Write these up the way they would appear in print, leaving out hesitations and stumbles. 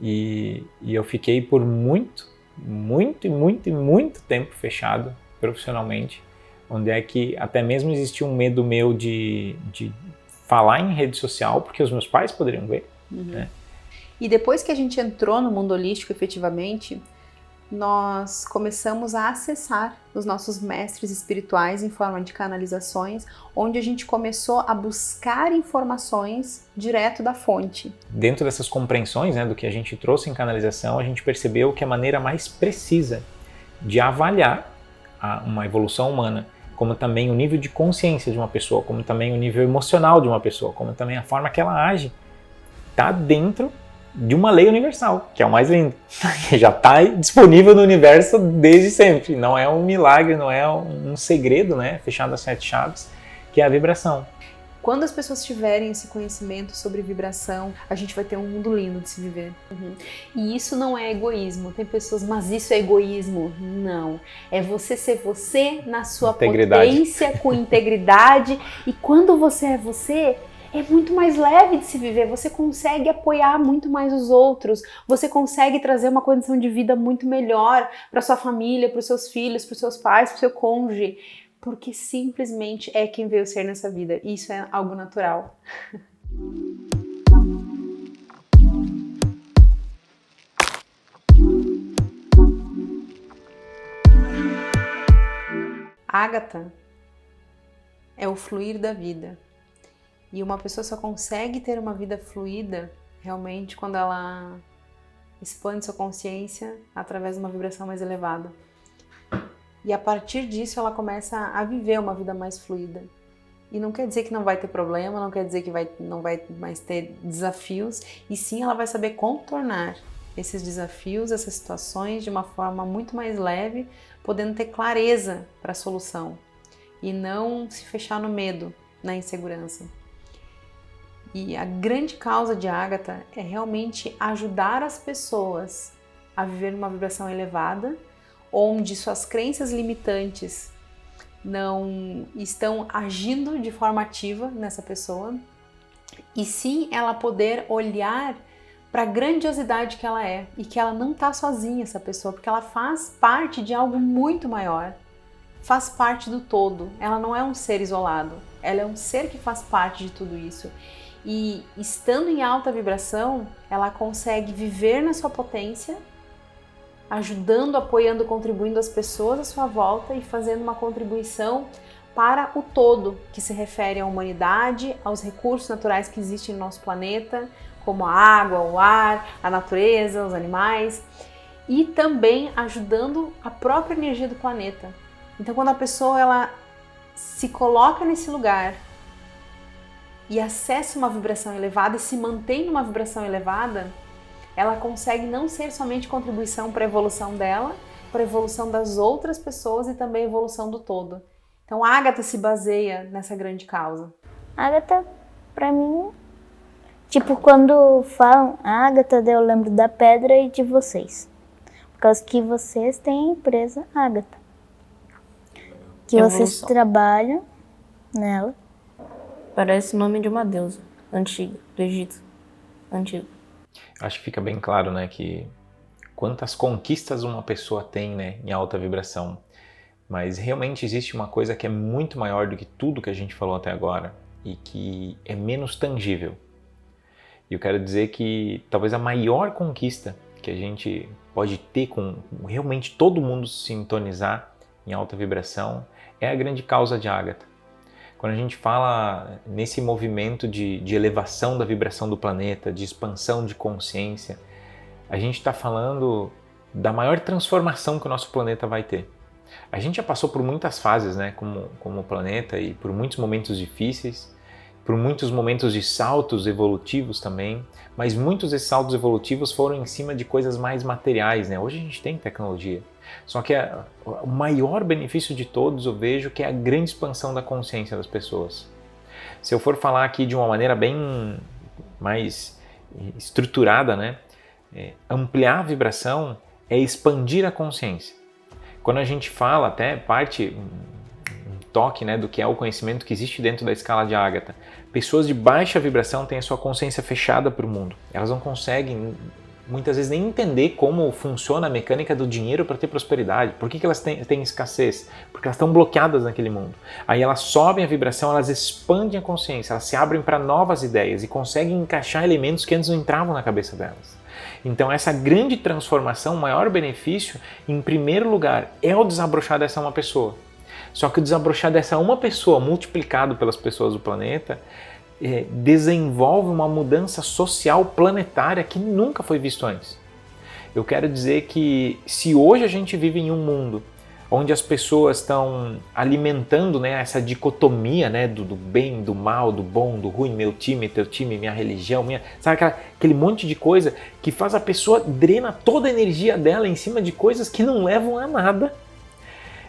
E eu fiquei por muito tempo fechado profissionalmente, onde é que até mesmo existia um medo meu de falar em rede social, porque os meus pais poderiam ver. Né? E depois que a gente entrou no mundo holístico efetivamente, nós começamos a acessar os nossos mestres espirituais em forma de canalizações, onde a gente começou a buscar informações direto da fonte. Dentro dessas compreensões, né, do que a gente trouxe em canalização, a gente percebeu que a maneira mais precisa de avaliar uma evolução humana, como também o nível de consciência de uma pessoa, como também o nível emocional de uma pessoa, como também a forma que ela age, está dentro de uma lei universal, que é o mais lindo, que já está disponível no universo desde sempre. Não é um milagre, não é um segredo, né, fechado às 7 chaves, que é a vibração. Quando as pessoas tiverem esse conhecimento sobre vibração, a gente vai ter um mundo lindo de se viver. E isso não é egoísmo. Tem pessoas, mas isso é egoísmo. Não. É você ser você na sua potência, com integridade. E quando você é você, é muito mais leve de se viver, você consegue apoiar muito mais os outros, você consegue trazer uma condição de vida muito melhor para sua família, para os seus filhos, para os seus pais, para o seu cônjuge, porque simplesmente é quem veio ser nessa vida, e isso é algo natural. Ágata é o fluir da vida. E uma pessoa só consegue ter uma vida fluida realmente quando ela expande sua consciência através de uma vibração mais elevada. E a partir disso ela começa a viver uma vida mais fluida. E não quer dizer que não vai ter problema, não quer dizer que não vai mais ter desafios, e sim ela vai saber contornar esses desafios, essas situações de uma forma muito mais leve, podendo ter clareza para a solução e não se fechar no medo, na insegurança. E a grande causa de Ágata é realmente ajudar as pessoas a viver uma vibração elevada, onde suas crenças limitantes não estão agindo de forma ativa nessa pessoa, e sim ela poder olhar para a grandiosidade que ela é e que ela não está sozinha, essa pessoa, porque ela faz parte de algo muito maior, faz parte do todo. Ela não é um ser isolado, ela é um ser que faz parte de tudo isso. E estando em alta vibração, ela consegue viver na sua potência, ajudando, apoiando, contribuindo as pessoas à sua volta e fazendo uma contribuição para o todo, que se refere à humanidade, aos recursos naturais que existem no nosso planeta, como a água, o ar, a natureza, os animais, e também ajudando a própria energia do planeta. Então, quando a pessoa ela se coloca nesse lugar e acessa uma vibração elevada e se mantém numa vibração elevada, ela consegue não ser somente contribuição para a evolução dela, para a evolução das outras pessoas e também a evolução do todo. Então a Ágata se baseia nessa grande causa. Ágata, para mim, tipo, quando falam Ágata, eu lembro da pedra e de vocês. Por causa que vocês têm a empresa Ágata. Que vocês trabalham nela. Parece o nome de uma deusa antiga, do Egito antigo. Acho que fica bem claro, né, que quantas conquistas uma pessoa tem, né, em alta vibração. Mas realmente existe uma coisa que é muito maior do que tudo que a gente falou até agora e que é menos tangível. E eu quero dizer que talvez a maior conquista que a gente pode ter com realmente todo mundo se sintonizar em alta vibração é a grande causa de Ágata. Quando a gente fala nesse movimento de elevação da vibração do planeta, de expansão de consciência, a gente está falando da maior transformação que o nosso planeta vai ter. A gente já passou por muitas fases, né, como planeta, e por muitos momentos difíceis, por muitos momentos de saltos evolutivos também, mas muitos desses saltos evolutivos foram em cima de coisas mais materiais, né? Hoje a gente tem tecnologia. Só que o maior benefício de todos eu vejo que é a grande expansão da consciência das pessoas. Se eu for falar aqui de uma maneira bem mais estruturada, né? Ampliar a vibração é expandir a consciência. Quando a gente fala, até parte, um toque, né, do que é o conhecimento que existe dentro da escala de Ágata, pessoas de baixa vibração têm a sua consciência fechada para o mundo. Elas não conseguem muitas vezes nem entender como funciona a mecânica do dinheiro para ter prosperidade. Por que elas têm escassez? Porque elas estão bloqueadas naquele mundo. Aí elas sobem a vibração, elas expandem a consciência, elas se abrem para novas ideias e conseguem encaixar elementos que antes não entravam na cabeça delas. Então essa grande transformação, o maior benefício, em primeiro lugar, é o desabrochar dessa uma pessoa. Só que o desabrochar dessa uma pessoa multiplicado pelas pessoas do planeta desenvolve uma mudança social planetária que nunca foi visto antes. Eu quero dizer que se hoje a gente vive em um mundo onde as pessoas estão alimentando, né, essa dicotomia, né, do bem, do mal, do bom, do ruim, meu time, teu time, minha religião, sabe aquele monte de coisa que faz a pessoa drena toda a energia dela em cima de coisas que não levam a nada.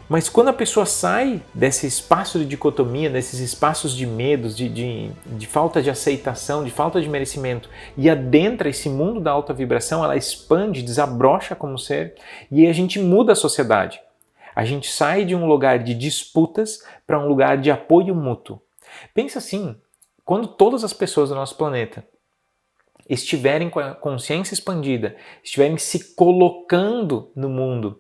Mas quando a pessoa sai desse espaço de dicotomia, desses espaços de medos, de falta de aceitação, de falta de merecimento, e adentra esse mundo da alta vibração, ela expande, desabrocha como ser, e aí a gente muda a sociedade. A gente sai de um lugar de disputas para um lugar de apoio mútuo. Pensa assim, quando todas as pessoas do nosso planeta estiverem com a consciência expandida, estiverem se colocando no mundo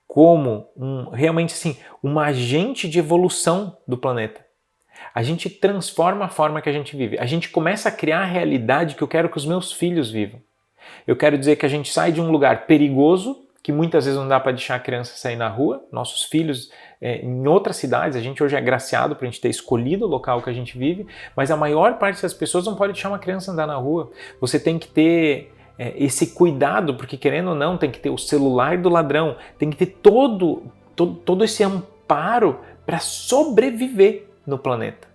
como realmente assim, um agente de evolução do planeta. A gente transforma a forma que a gente vive. A gente começa a criar a realidade que eu quero que os meus filhos vivam. Eu quero dizer que a gente sai de um lugar perigoso, que muitas vezes não dá para deixar a criança sair na rua. Nossos filhos, em outras cidades, a gente hoje é agraciado por a gente ter escolhido o local que a gente vive, mas a maior parte das pessoas não pode deixar uma criança andar na rua. Você tem que ter esse cuidado, porque querendo ou não, tem que ter o celular do ladrão, tem que ter todo esse amparo para sobreviver no planeta.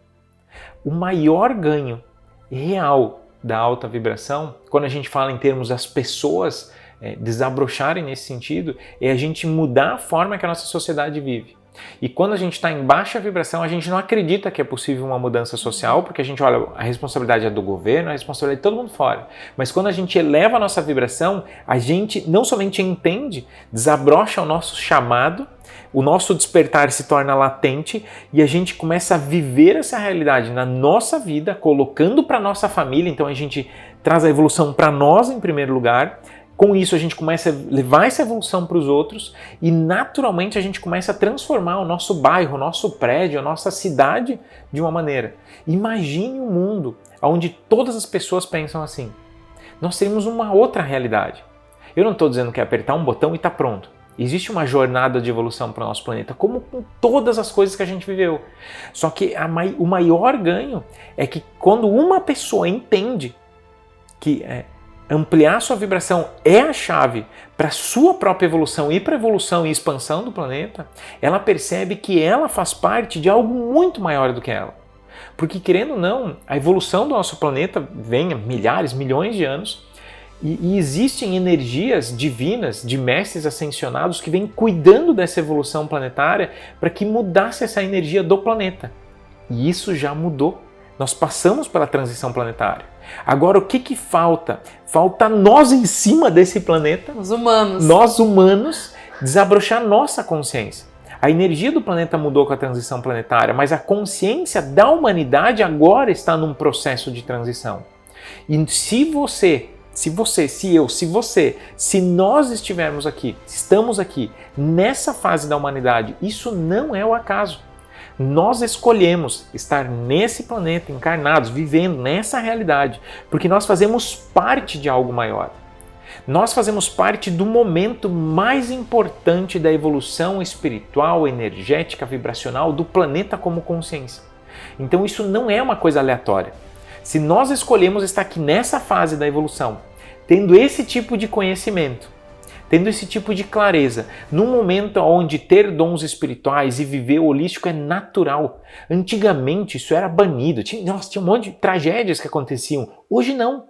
O maior ganho real da alta vibração, quando a gente fala em termos das pessoas desabrocharem nesse sentido, é a gente mudar a forma que a nossa sociedade vive. E quando a gente está em baixa vibração, a gente não acredita que é possível uma mudança social, porque a gente olha, a responsabilidade é do governo, a responsabilidade é de todo mundo fora. Mas quando a gente eleva a nossa vibração, a gente não somente entende, desabrocha o nosso chamado, o nosso despertar se torna latente e a gente começa a viver essa realidade na nossa vida, colocando para a nossa família. Então a gente traz a evolução para nós em primeiro lugar. Com isso a gente começa a levar essa evolução para os outros e naturalmente a gente começa a transformar o nosso bairro, o nosso prédio, a nossa cidade de uma maneira. Imagine um mundo onde todas as pessoas pensam assim. Nós teríamos uma outra realidade. Eu não estou dizendo que é apertar um botão e está pronto. Existe uma jornada de evolução para o nosso planeta, como com todas as coisas que a gente viveu. Só que o maior ganho é que quando uma pessoa entende que ampliar sua vibração é a chave para a sua própria evolução e para a evolução e expansão do planeta, ela percebe que ela faz parte de algo muito maior do que ela. Porque, querendo ou não, a evolução do nosso planeta vem há milhares, milhões de anos e existem energias divinas de mestres ascensionados que vêm cuidando dessa evolução planetária para que mudasse essa energia do planeta. E isso já mudou. Nós passamos pela transição planetária. Agora, o que falta? Falta nós em cima desse planeta, os humanos. Nós humanos, desabrochar nossa consciência. A energia do planeta mudou com a transição planetária, mas a consciência da humanidade agora está num processo de transição. E se nós estivermos aqui, estamos aqui, nessa fase da humanidade, isso não é o acaso. Nós escolhemos estar nesse planeta, encarnados, vivendo nessa realidade, porque nós fazemos parte de algo maior. Nós fazemos parte do momento mais importante da evolução espiritual, energética, vibracional do planeta como consciência. Então isso não é uma coisa aleatória. Se nós escolhemos estar aqui nessa fase da evolução, tendo esse tipo de conhecimento, tendo esse tipo de clareza, num momento onde ter dons espirituais e viver o holístico é natural. Antigamente isso era banido, tinha um monte de tragédias que aconteciam. Hoje não.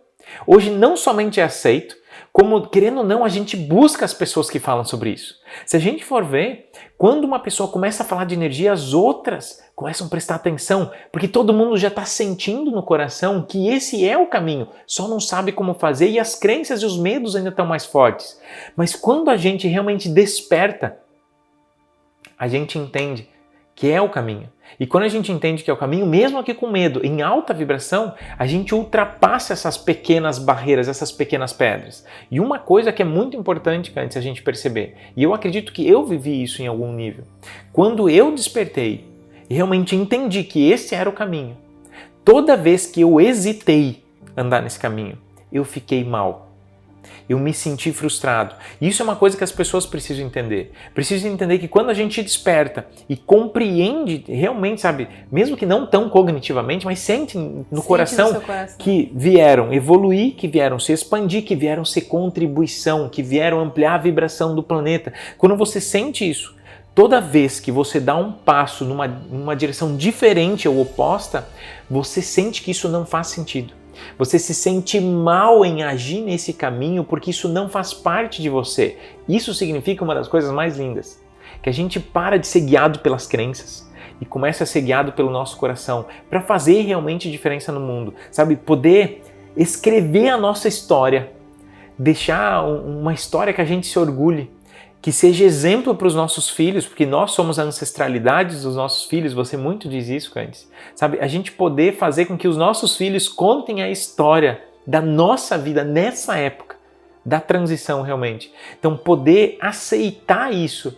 Hoje não somente é aceito, como, querendo ou não, a gente busca as pessoas que falam sobre isso. Se a gente for ver, quando uma pessoa começa a falar de energia, as outras começam a prestar atenção, porque todo mundo já está sentindo no coração que esse é o caminho, só não sabe como fazer e as crenças e os medos ainda estão mais fortes. Mas quando a gente realmente desperta, a gente entende que é o caminho. E quando a gente entende que é o caminho, mesmo aqui com medo, em alta vibração, a gente ultrapassa essas pequenas barreiras, essas pequenas pedras. E uma coisa que é muito importante antes a gente perceber, e eu acredito que eu vivi isso em algum nível, quando eu despertei e realmente entendi que esse era o caminho, toda vez que eu hesitei andar nesse caminho, eu fiquei mal. Eu me senti frustrado. E isso é uma coisa que as pessoas precisam entender. Precisam entender que quando a gente desperta e compreende realmente, sabe, mesmo que não tão cognitivamente, mas sente no coração que vieram evoluir, que vieram se expandir, que vieram ser contribuição, que vieram ampliar a vibração do planeta. Quando você sente isso, toda vez que você dá um passo numa direção diferente ou oposta, você sente que isso não faz sentido. Você se sente mal em agir nesse caminho porque isso não faz parte de você. Isso significa uma das coisas mais lindas, que a gente para de ser guiado pelas crenças e começa a ser guiado pelo nosso coração para fazer realmente diferença no mundo, sabe? Poder escrever a nossa história, deixar uma história que a gente se orgulhe, que seja exemplo para os nossos filhos, porque nós somos a ancestralidade dos nossos filhos, você muito diz isso, Candice, sabe? A gente poder fazer com que os nossos filhos contem a história da nossa vida nessa época, da transição realmente. Então poder aceitar isso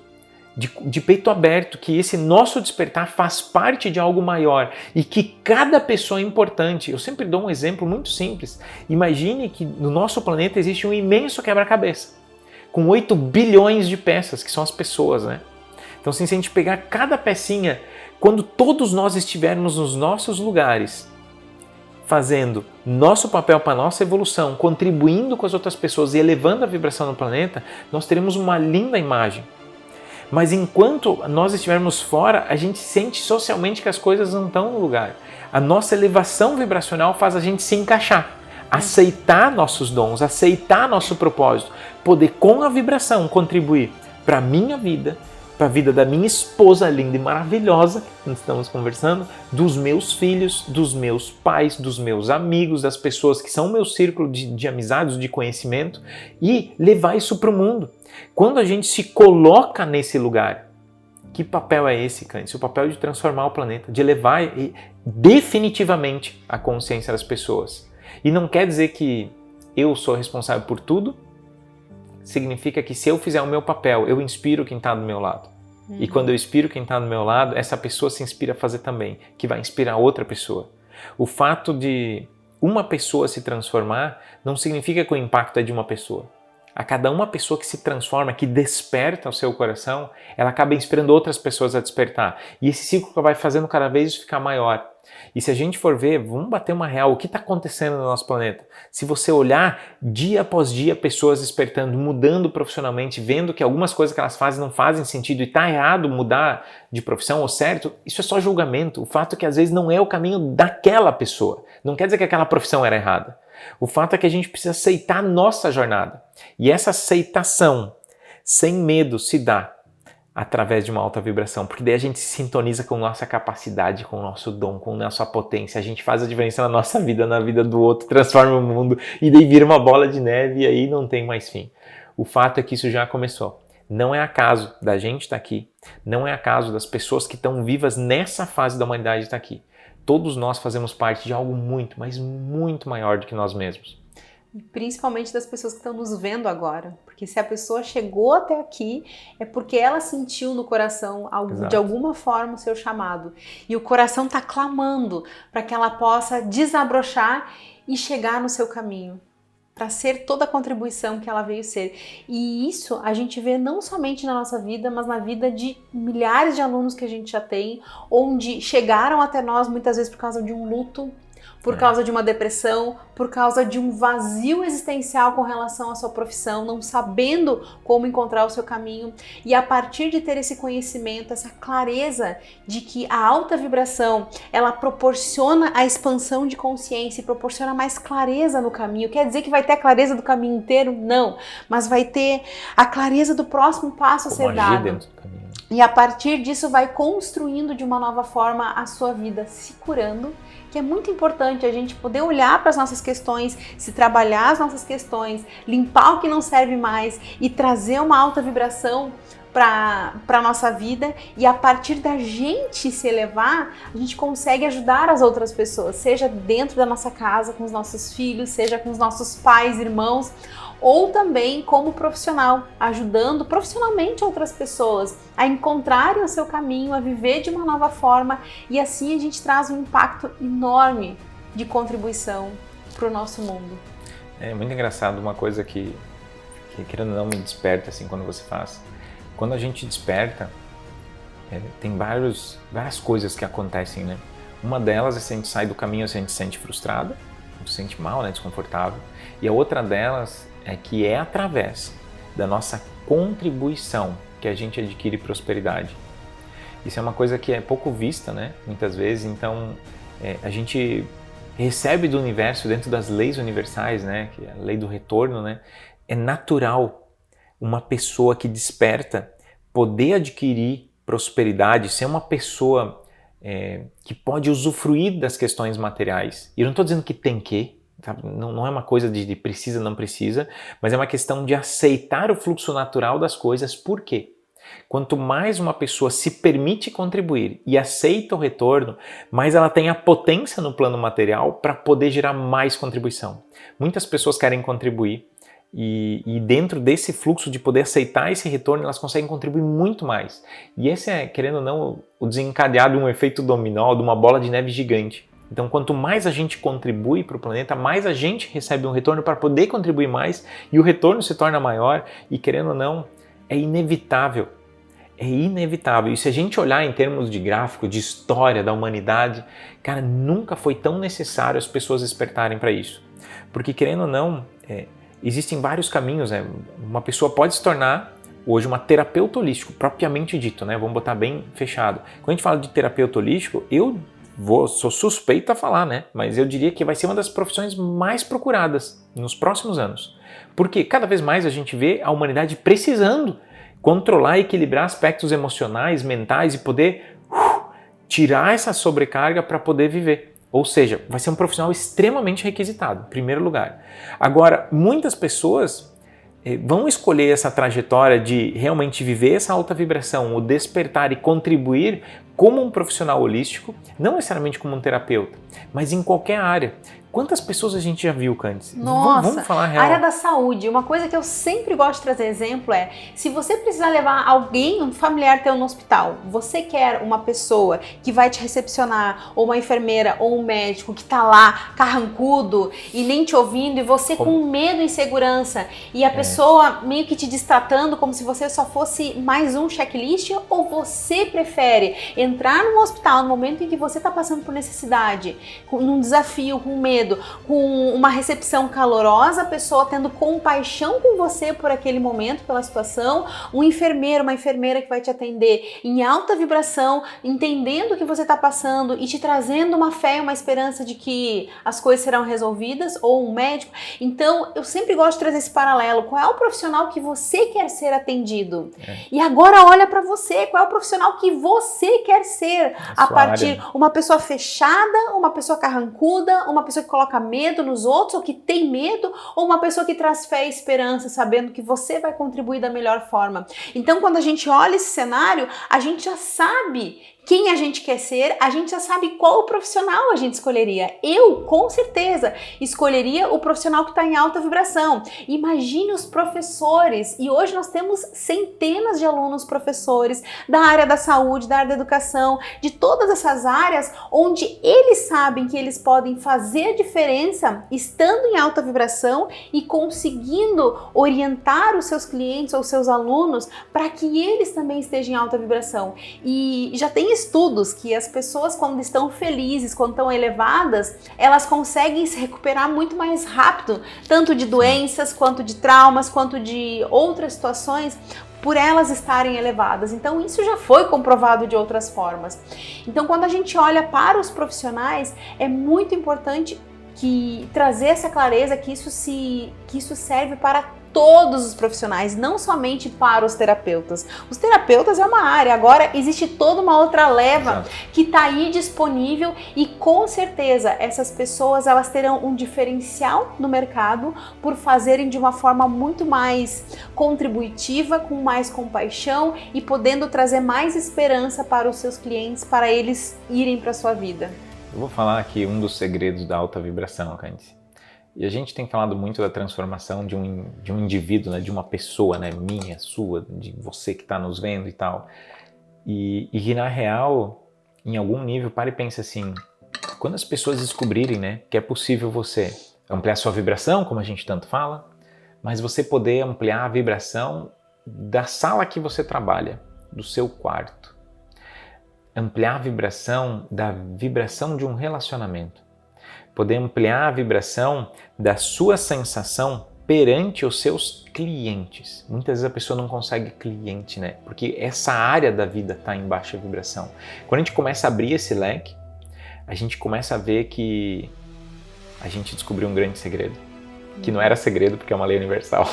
de peito aberto, que esse nosso despertar faz parte de algo maior e que cada pessoa é importante. Eu sempre dou um exemplo muito simples. Imagine que no nosso planeta existe um imenso quebra-cabeça, com 8 bilhões de peças, que são as pessoas, né? Então, assim, se a gente pegar cada pecinha, quando todos nós estivermos nos nossos lugares, fazendo nosso papel para a nossa evolução, contribuindo com as outras pessoas e elevando a vibração no planeta, nós teremos uma linda imagem. Mas enquanto nós estivermos fora, a gente sente socialmente que as coisas não estão no lugar. A nossa elevação vibracional faz a gente se encaixar, aceitar nossos dons, aceitar nosso propósito, poder com a vibração contribuir para a minha vida, para a vida da minha esposa linda e maravilhosa, que nós estamos conversando, dos meus filhos, dos meus pais, dos meus amigos, das pessoas que são meu círculo de amizades, de conhecimento, e levar isso para o mundo. Quando a gente se coloca nesse lugar, que papel é esse, Candice? O papel de transformar o planeta, de elevar definitivamente a consciência das pessoas. E não quer dizer que eu sou responsável por tudo, significa que se eu fizer o meu papel, eu inspiro quem está do meu lado. E quando eu inspiro quem está do meu lado, essa pessoa se inspira a fazer também, que vai inspirar outra pessoa. O fato de uma pessoa se transformar não significa que o impacto é de uma pessoa. A cada uma pessoa que se transforma, que desperta o seu coração, ela acaba inspirando outras pessoas a despertar. E esse ciclo vai fazendo cada vez ficar maior. E se a gente for ver, vamos bater uma real, o que está acontecendo no nosso planeta? Se você olhar dia após dia pessoas despertando, mudando profissionalmente, vendo que algumas coisas que elas fazem não fazem sentido e está errado mudar de profissão ou certo, isso é só julgamento. O fato é que às vezes não é o caminho daquela pessoa. Não quer dizer que aquela profissão era errada. O fato é que a gente precisa aceitar a nossa jornada. E essa aceitação, sem medo, se dá através de uma alta vibração, porque daí a gente se sintoniza com nossa capacidade, com o nosso dom, com a nossa potência, a gente faz a diferença na nossa vida, na vida do outro, transforma o mundo e daí vira uma bola de neve e aí não tem mais fim. O fato é que isso já começou. Não é acaso da gente estar aqui, não é acaso das pessoas que estão vivas nessa fase da humanidade estar aqui. Todos nós fazemos parte de algo muito, mas muito maior do que nós mesmos. E principalmente das pessoas que estão nos vendo agora. Porque se a pessoa chegou até aqui, é porque ela sentiu no coração, de alguma forma, o seu chamado. E o coração está clamando para que ela possa desabrochar e chegar no seu caminho, para ser toda a contribuição que ela veio ser. E isso a gente vê não somente na nossa vida, mas na vida de milhares de alunos que a gente já tem, onde chegaram até nós muitas vezes por causa de um luto, por causa de uma depressão, por causa de um vazio existencial com relação à sua profissão, não sabendo como encontrar o seu caminho. E a partir de ter esse conhecimento, essa clareza de que a alta vibração, ela proporciona a expansão de consciência e proporciona mais clareza no caminho. Quer dizer que vai ter a clareza do caminho inteiro? Não. Mas vai ter a clareza do próximo passo a ser dado. Dentro do caminho. E a partir disso vai construindo de uma nova forma a sua vida, se curando, que é muito importante a gente poder olhar para as nossas questões, se trabalhar as nossas questões, limpar o que não serve mais e trazer uma alta vibração para a nossa vida, e a partir da gente se elevar, a gente consegue ajudar as outras pessoas, seja dentro da nossa casa, com os nossos filhos, seja com os nossos pais, irmãos, ou também como profissional, ajudando profissionalmente outras pessoas a encontrarem o seu caminho, a viver de uma nova forma, e assim a gente traz um impacto enorme de contribuição para o nosso mundo. É muito engraçado, uma coisa que querendo ou não me desperta assim quando você faz. Quando a gente desperta, tem várias coisas que acontecem, né? Uma delas é se a gente sai do caminho, se a gente se sente frustrado, se sente mal, né? Desconfortável. E a outra delas é que é através da nossa contribuição que a gente adquire prosperidade. Isso é uma coisa que é pouco vista, né? Muitas vezes. Então, a gente recebe do universo, dentro das leis universais, né? Que é a lei do retorno, né? É natural uma pessoa que desperta poder adquirir prosperidade, ser uma pessoa que pode usufruir das questões materiais. E eu não estou dizendo que tem que, tá? Não é uma coisa de precisa, não precisa, mas é uma questão de aceitar o fluxo natural das coisas. Por quê? Quanto mais uma pessoa se permite contribuir e aceita o retorno, mais ela tem a potência no plano material para poder gerar mais contribuição. Muitas pessoas querem contribuir, e dentro desse fluxo de poder aceitar esse retorno, elas conseguem contribuir muito mais. E esse é, querendo ou não, o desencadeado de um efeito dominó, de uma bola de neve gigante. Então, quanto mais a gente contribui para o planeta, mais a gente recebe um retorno para poder contribuir mais, e o retorno se torna maior, e querendo ou não, é inevitável. É inevitável. E se a gente olhar em termos de gráfico, de história da humanidade, cara, nunca foi tão necessário as pessoas despertarem para isso. Porque, querendo ou não, existem vários caminhos, né? Uma pessoa pode se tornar hoje uma terapeuta holístico, propriamente dito, né? Vamos botar bem fechado. Quando a gente fala de terapeuta holístico, sou suspeito a falar, né? Mas eu diria que vai ser uma das profissões mais procuradas nos próximos anos. Porque cada vez mais a gente vê a humanidade precisando controlar e equilibrar aspectos emocionais, mentais e poder tirar essa sobrecarga para poder viver. Ou seja, vai ser um profissional extremamente requisitado, em primeiro lugar. Agora, muitas pessoas vão escolher essa trajetória de realmente viver essa alta vibração, o despertar e contribuir como um profissional holístico, não necessariamente como um terapeuta, mas em qualquer área. Quantas pessoas a gente já viu, Candice? Nossa, vamos falar a real. Área da saúde. Uma coisa que eu sempre gosto de trazer exemplo é, se você precisar levar alguém, um familiar teu no hospital, você quer uma pessoa que vai te recepcionar, ou uma enfermeira, ou um médico que tá lá, carrancudo, e nem te ouvindo, e você com medo e insegurança, e a pessoa meio que te destratando como se você só fosse mais um checklist, ou você prefere entrar num hospital no momento em que você tá passando por necessidade, num desafio, com medo, com uma recepção calorosa, a pessoa tendo compaixão com você por aquele momento, pela situação, um enfermeiro, uma enfermeira que vai te atender em alta vibração, entendendo o que você está passando e te trazendo uma fé e uma esperança de que as coisas serão resolvidas, ou um médico. Então, eu sempre gosto de trazer esse paralelo. Qual é o profissional que você quer ser atendido? E agora olha para você, qual é o profissional que você quer ser? A partir uma pessoa fechada, uma pessoa carrancuda, uma pessoa que coloca medo nos outros, ou que tem medo, ou uma pessoa que traz fé e esperança, sabendo que você vai contribuir da melhor forma. Então, quando a gente olha esse cenário, a gente já sabe quem a gente quer ser, a gente já sabe qual profissional a gente escolheria. Eu, com certeza, escolheria o profissional que está em alta vibração. Imagine os professores, e hoje nós temos centenas de alunos professores da área da saúde, da área da educação, de todas essas áreas, onde eles sabem que eles podem fazer a diferença estando em alta vibração e conseguindo orientar os seus clientes ou seus alunos para que eles também estejam em alta vibração. E já tem estudos que as pessoas, quando estão felizes, quando estão elevadas, elas conseguem se recuperar muito mais rápido, tanto de doenças, quanto de traumas, quanto de outras situações, por elas estarem elevadas. Então isso já foi comprovado de outras formas. Então, quando a gente olha para os profissionais, é muito importante trazer essa clareza que isso serve para todos os profissionais, não somente para os terapeutas. Os terapeutas é uma área, agora existe toda uma outra leva que está aí disponível e com certeza essas pessoas elas terão um diferencial no mercado por fazerem de uma forma muito mais contributiva, com mais compaixão e podendo trazer mais esperança para os seus clientes, para eles irem para a sua vida. Eu vou falar aqui um dos segredos da alta vibração, Candice. E a gente tem falado muito da transformação de um indivíduo, né, de uma pessoa, né, minha, sua, de você que está nos vendo e tal. E que na real, em algum nível, para e pensa assim, quando as pessoas descobrirem, né, que é possível você ampliar sua vibração, como a gente tanto fala, mas você poder ampliar a vibração da sala que você trabalha, do seu quarto. Ampliar a vibração da vibração de um relacionamento. Poder ampliar a vibração da sua sensação perante os seus clientes. Muitas vezes a pessoa não consegue cliente, né? Porque essa área da vida está em baixa vibração. Quando a gente começa a abrir esse leque, a gente começa a ver que a gente descobriu um grande segredo. Que não era segredo porque é uma lei universal,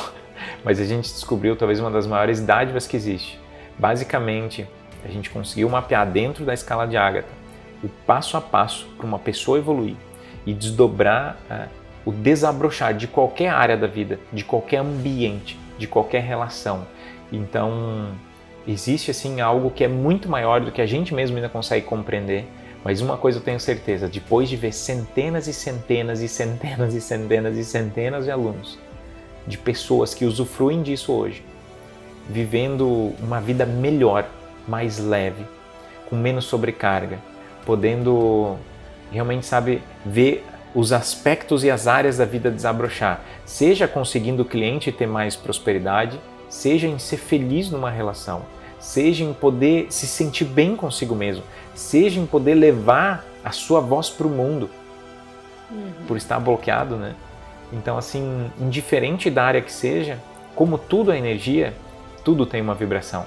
mas a gente descobriu talvez uma das maiores dádivas que existe. Basicamente, a gente conseguiu mapear dentro da escala de Ágata o passo a passo para uma pessoa evoluir e desdobrar o desabrochar de qualquer área da vida, de qualquer ambiente, de qualquer relação. Então, existe assim algo que é muito maior do que a gente mesmo ainda consegue compreender, mas uma coisa eu tenho certeza, depois de ver centenas e centenas e centenas e centenas e centenas de alunos, de pessoas que usufruem disso hoje, vivendo uma vida melhor, mais leve, com menos sobrecarga, podendo realmente, sabe, ver os aspectos e as áreas da vida desabrochar, seja conseguindo o cliente ter mais prosperidade, seja em ser feliz numa relação, seja em poder se sentir bem consigo mesmo, seja em poder levar a sua voz para o mundo, por estar bloqueado, né? Então, assim, indiferente da área que seja, como tudo é energia, tudo tem uma vibração.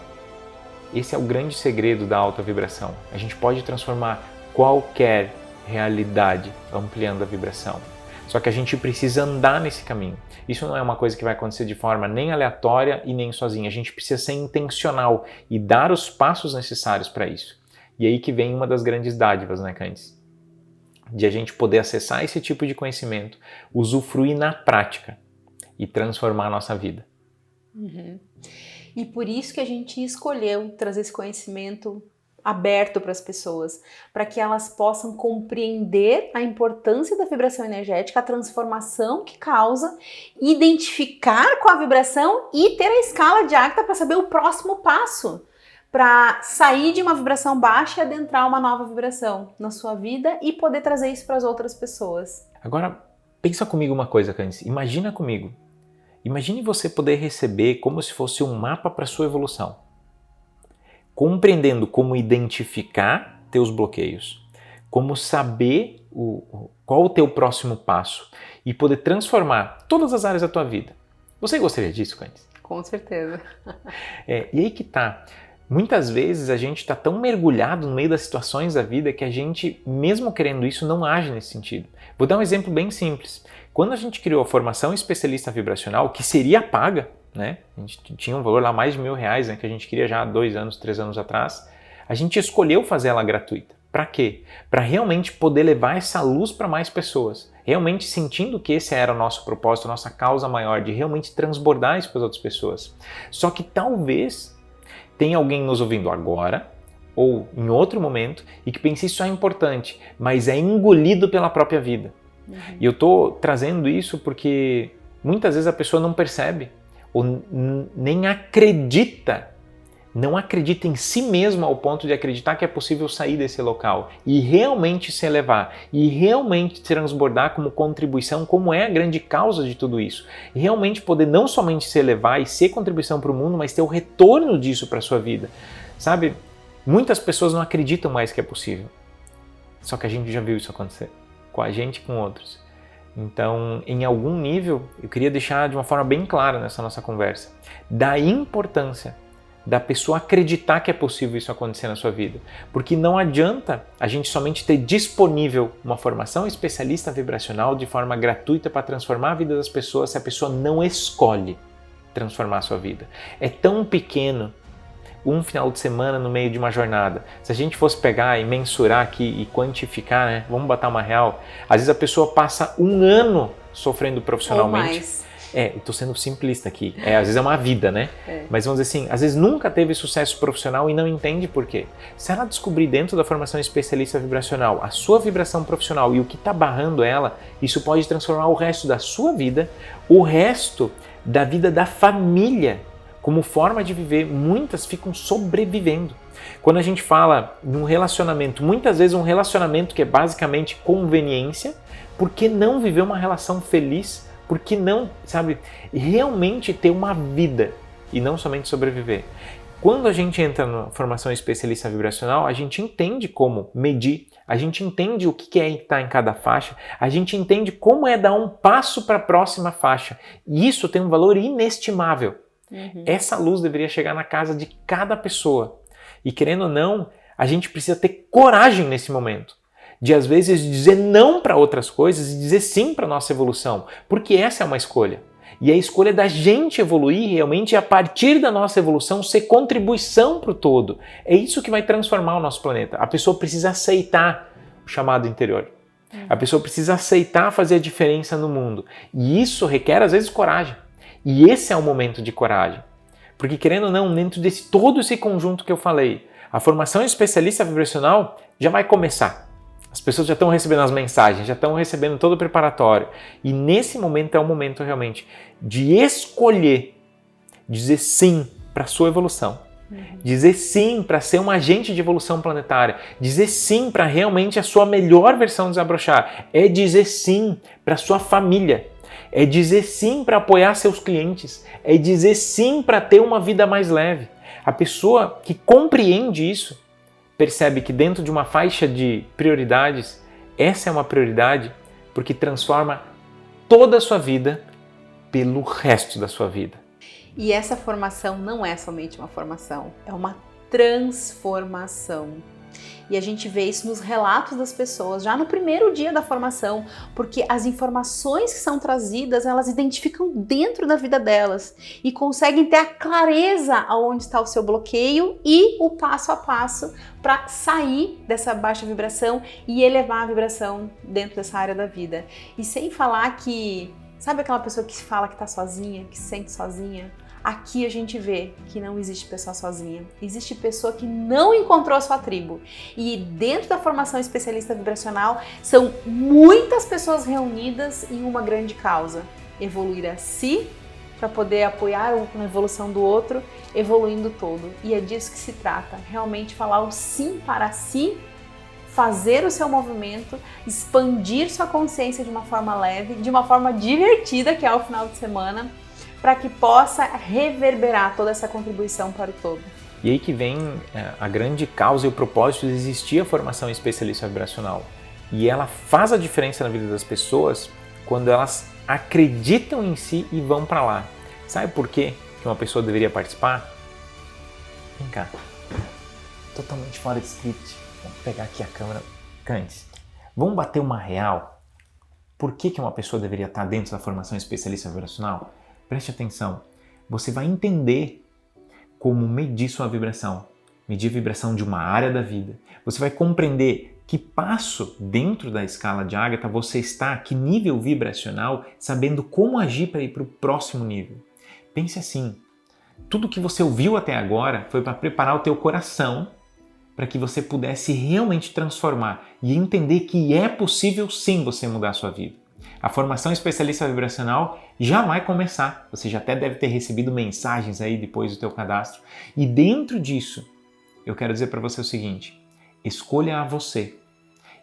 Esse é o grande segredo da alta vibração. A gente pode transformar qualquer realidade ampliando a vibração. Só que a gente precisa andar nesse caminho. Isso não é uma coisa que vai acontecer de forma nem aleatória e nem sozinha. A gente precisa ser intencional e dar os passos necessários para isso. E aí que vem uma das grandes dádivas, né, Candice? De a gente poder acessar esse tipo de conhecimento, usufruir na prática e transformar a nossa vida. E por isso que a gente escolheu trazer esse conhecimento aberto para as pessoas, para que elas possam compreender a importância da vibração energética, a transformação que causa, identificar com a vibração e ter a escala de Ágata para saber o próximo passo, para sair de uma vibração baixa e adentrar uma nova vibração na sua vida e poder trazer isso para as outras pessoas. Agora, pensa comigo uma coisa, Candice, imagina comigo. Imagine você poder receber como se fosse um mapa para a sua evolução. Compreendendo como identificar teus bloqueios, como saber qual o teu próximo passo e poder transformar todas as áreas da tua vida. Você gostaria disso, Candice? Com certeza. E aí que tá. Muitas vezes a gente está tão mergulhado no meio das situações da vida que a gente, mesmo querendo isso, não age nesse sentido. Vou dar um exemplo bem simples. Quando a gente criou a formação especialista vibracional, que seria paga, né? A gente tinha um valor lá mais de R$1.000, né, que a gente queria já há 2 anos, 3 anos atrás. A gente escolheu fazer ela gratuita. Para quê? Para realmente poder levar essa luz para mais pessoas. Realmente sentindo que esse era o nosso propósito, a nossa causa maior, de realmente transbordar isso para as outras pessoas. Só que talvez tenha alguém nos ouvindo agora, ou em outro momento, e que pense isso é importante, mas é engolido pela própria vida. E eu estou trazendo isso porque muitas vezes a pessoa não percebe, ou nem acredita, não acredita em si mesma ao ponto de acreditar que é possível sair desse local e realmente se elevar, e realmente transbordar como contribuição, como é a grande causa de tudo isso. E realmente poder não somente se elevar e ser contribuição para o mundo, mas ter o retorno disso para a sua vida. Sabe, muitas pessoas não acreditam mais que é possível. Só que a gente já viu isso acontecer, com a gente e com outros. Então, em algum nível, eu queria deixar de uma forma bem clara nessa nossa conversa, da importância da pessoa acreditar que é possível isso acontecer na sua vida. Porque não adianta a gente somente ter disponível uma formação especialista vibracional de forma gratuita para transformar a vida das pessoas se a pessoa não escolhe. transformar a sua vida. É tão pequeno um final de semana no meio de uma jornada. Se a gente fosse pegar e mensurar aqui e quantificar, né? Vamos botar uma real. Às vezes a pessoa passa um ano sofrendo profissionalmente. Ou mais. Eu tô sendo simplista aqui. Às vezes é uma vida, né? Mas vamos dizer assim, às vezes nunca teve sucesso profissional e não entende por quê. Se ela descobrir dentro da formação especialista vibracional a sua vibração profissional e o que está barrando ela, isso pode transformar o resto da sua vida, o resto da vida da família. Como forma de viver, muitas ficam sobrevivendo. Quando a gente fala num relacionamento, muitas vezes um relacionamento que é basicamente conveniência, por que não viver uma relação feliz? Por que não, sabe, realmente ter uma vida e não somente sobreviver? Quando a gente entra na formação especialista vibracional, a gente entende como medir, a gente entende o que é estar em cada faixa, a gente entende como é dar um passo para a próxima faixa. E isso tem um valor inestimável. Essa luz deveria chegar na casa de cada pessoa. E querendo ou não, a gente precisa ter coragem nesse momento. De às vezes dizer não para outras coisas e dizer sim para a nossa evolução. Porque essa é uma escolha. E a escolha da gente evoluir realmente a partir da nossa evolução ser contribuição para o todo. É isso que vai transformar o nosso planeta. A pessoa precisa aceitar o chamado interior. A pessoa precisa aceitar fazer a diferença no mundo. E isso requer às vezes coragem. E esse é o momento de coragem. Porque querendo ou não, dentro desse todo esse conjunto que eu falei, a formação especialista vibracional já vai começar. As pessoas já estão recebendo as mensagens, já estão recebendo todo o preparatório. E nesse momento é o momento realmente de escolher, dizer sim para a sua evolução. Dizer sim para ser um agente de evolução planetária. Dizer sim para realmente a sua melhor versão desabrochar. É dizer sim para a sua família. É dizer sim para apoiar seus clientes. É dizer sim para ter uma vida mais leve. A pessoa que compreende isso percebe que dentro de uma faixa de prioridades, essa é uma prioridade porque transforma toda a sua vida pelo resto da sua vida. E essa formação não é somente uma formação, é uma transformação. E a gente vê isso nos relatos das pessoas, já no primeiro dia da formação, porque as informações que são trazidas, elas identificam dentro da vida delas e conseguem ter a clareza aonde está o seu bloqueio e o passo a passo para sair dessa baixa vibração e elevar a vibração dentro dessa área da vida. E sem falar que, sabe aquela pessoa que fala que está sozinha, que se sente sozinha? Aqui a gente vê que não existe pessoa sozinha, existe pessoa que não encontrou a sua tribo. E dentro da formação especialista vibracional, são muitas pessoas reunidas em uma grande causa. Evoluir a si, para poder apoiar na evolução do outro, evoluindo todo. E é disso que se trata, realmente falar o sim para si, fazer o seu movimento, expandir sua consciência de uma forma leve, de uma forma divertida, que é o final de semana, para que possa reverberar toda essa contribuição para o todo. E aí que vem a grande causa e o propósito de existir a formação especialista vibracional. E ela faz a diferença na vida das pessoas quando elas acreditam em si e vão para lá. Sabe por quê que uma pessoa deveria participar? Vem cá. Totalmente fora de script. Vamos pegar aqui a câmera. Antes, vamos bater uma real. Por que uma pessoa deveria estar dentro da formação especialista vibracional? Preste atenção, você vai entender como medir sua vibração, medir a vibração de uma área da vida. Você vai compreender que passo dentro da escala de Ágata você está, que nível vibracional, sabendo como agir para ir para o próximo nível. Pense assim, tudo que você ouviu até agora foi para preparar o teu coração para que você pudesse realmente transformar e entender que é possível sim você mudar a sua vida. A formação especialista vibracional já vai começar. Você já até deve ter recebido mensagens aí depois do teu cadastro. E dentro disso, eu quero dizer para você o seguinte: escolha a você.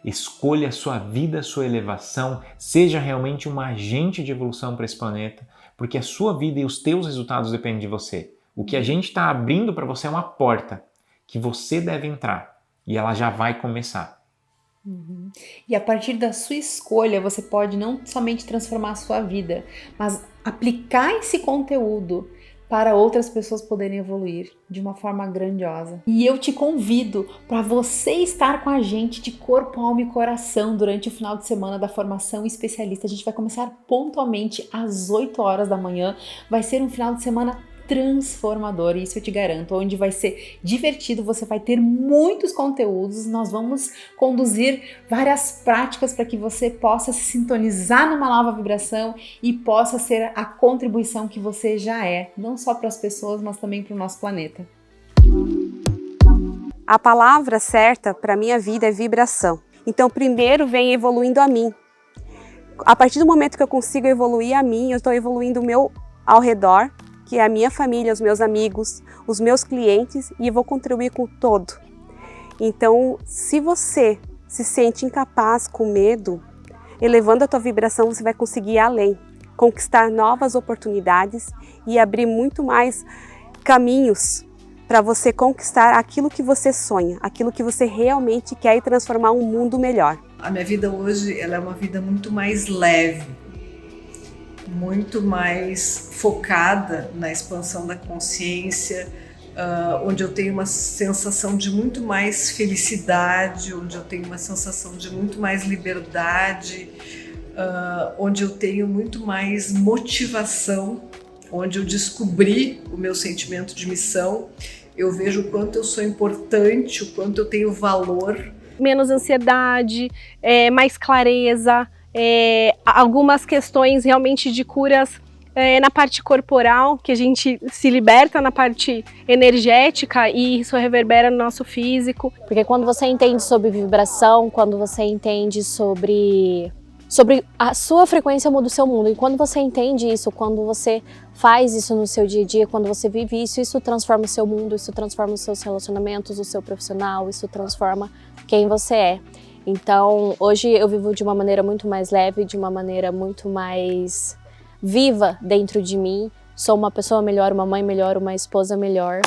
Escolha a sua vida, a sua elevação. Seja realmente um agente de evolução para esse planeta, porque a sua vida e os teus resultados dependem de você. O que a gente está abrindo para você é uma porta que você deve entrar e ela já vai começar. E a partir da sua escolha, você pode não somente transformar a sua vida, mas aplicar esse conteúdo para outras pessoas poderem evoluir de uma forma grandiosa. E eu te convido para você estar com a gente de corpo, alma e coração durante o final de semana da formação especialista. A gente vai começar pontualmente às 8 horas da manhã. Vai ser um final de semana transformador, isso eu te garanto, onde vai ser divertido, você vai ter muitos conteúdos, nós vamos conduzir várias práticas para que você possa se sintonizar numa nova vibração e possa ser a contribuição que você já é, não só para as pessoas, mas também para o nosso planeta. A palavra certa para minha vida é vibração. Então, primeiro vem evoluindo a mim. A partir do momento que eu consigo evoluir a mim, eu estou evoluindo o meu ao redor, que é a minha família, os meus amigos, os meus clientes, e eu vou contribuir com o todo. Então, se você se sente incapaz, com medo, elevando a tua vibração, você vai conseguir ir além, conquistar novas oportunidades e abrir muito mais caminhos para você conquistar aquilo que você sonha, aquilo que você realmente quer e transformar um mundo melhor. A minha vida hoje ela é uma vida muito mais leve, muito mais focada na expansão da consciência, onde eu tenho uma sensação de muito mais felicidade, onde eu tenho uma sensação de muito mais liberdade, onde eu tenho muito mais motivação, onde eu descobri o meu sentimento de missão, eu vejo o quanto eu sou importante, o quanto eu tenho valor. Menos ansiedade, mais clareza, algumas questões realmente de curas na parte corporal, que a gente se liberta na parte energética e isso reverbera no nosso físico. Porque quando você entende sobre vibração, quando você entende sobre a sua frequência muda o seu mundo. E quando você entende isso, quando você faz isso no seu dia a dia, quando você vive isso, isso transforma o seu mundo, isso transforma os seus relacionamentos, o seu profissional, isso transforma quem você é. Então, hoje eu vivo de uma maneira muito mais leve, de uma maneira muito mais viva dentro de mim. Sou uma pessoa melhor, uma mãe melhor, uma esposa melhor.